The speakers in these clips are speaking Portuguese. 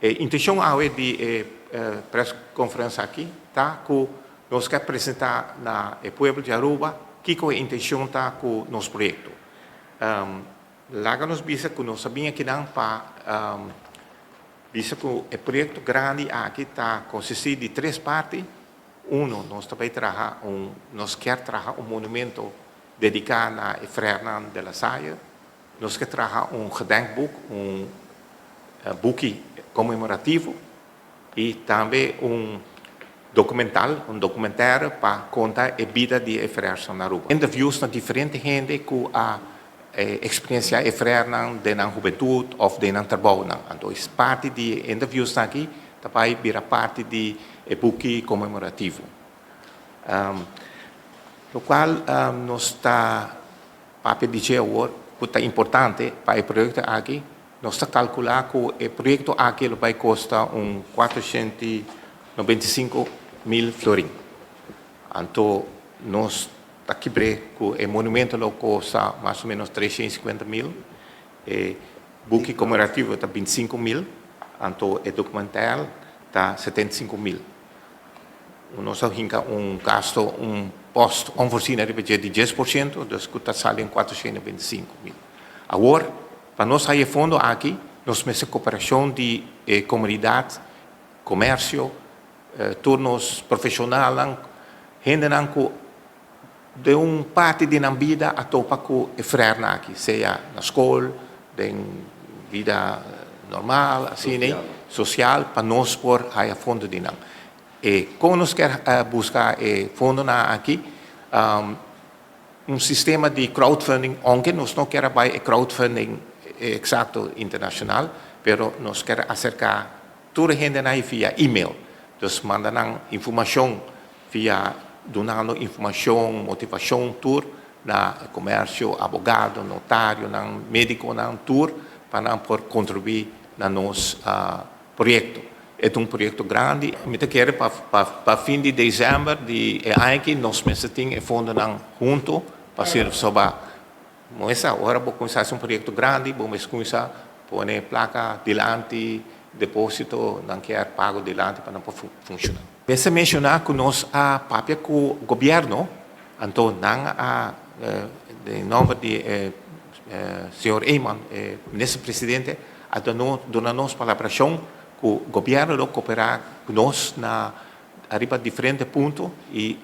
intenção é de press conferência aqui, tá? Que nós queremos apresentar na povo de Aruba que é a intenção tá com nosso projeto. Lá nos visa que nós sabíamos que não para visa que o projeto grande aqui está consiste de 3 partes. Nós também nós queremos trabalhar monumento dedicado a Fernando de la Salle. Nós queremos trabalhar gedenkboek, boek comemorativo e também documentário para contar a vida de Fernando na Aruba. Interviews com diferentes gente que a experiência de Fernando de na juventude ou de na trabalho. Então, parte de interviews aqui também vira parte de book comemorativo. O qual nós está para dizer agora que é importante para o projeto aqui. Nós está calcular que o projeto aqui vai custar 495 mil florins. Então, nós está quebrando que o monumento lo custa mais ou menos 350 mil, o book comemorativo está 25 mil, então o documental está 75 mil. Nós temos gasto, posto onvoorziene budget de 10%, dus está saliendo 425 mil. Agora, para nós sair fundo aqui, nós temos cooperação de comunidade, comércio, turnos profissionais, gente de parte de nossa vida a topa com o frère aqui, seja na escola, em vida normal, assim, social, para nós por sair fundo de nós. Como nós queremos buscar fundo aqui, sistema de crowdfunding, aunque nós não queremos crowdfunding exato internacional, mas nós queremos acercar toda a gente via e-mail. Então, mandam informação via donando informação, motivação, tour na comércio, advogado, notário, médico, tour para poder contribuir no nosso projeto. É projeto grande. Eu quero para fim de dezembro de ano nós temos fundo junto para ser sobre agora vou começar projeto grande, vamos começar a pôr placa delante, depósito, não quer pago delante para não funcionar. Pensa mencionar que nós a papel com o governo, então em nome de senhor Eyman, ministro-presidente, a donar-nos colaboração que o governo cooperar conosco na arriba diferentes pontos e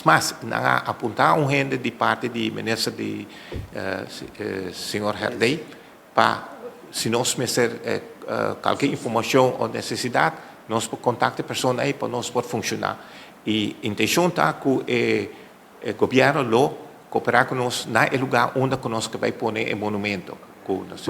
mais, apontar gente de parte do ministro de senhor Herdey para se nós merecer qualquer informação ou necessidade, nós podemos contactar a pessoa aí para nós poder funcionar. E a intenção está que o governo cooperar conosco no lugar onde nós vai pôr o monumento que nós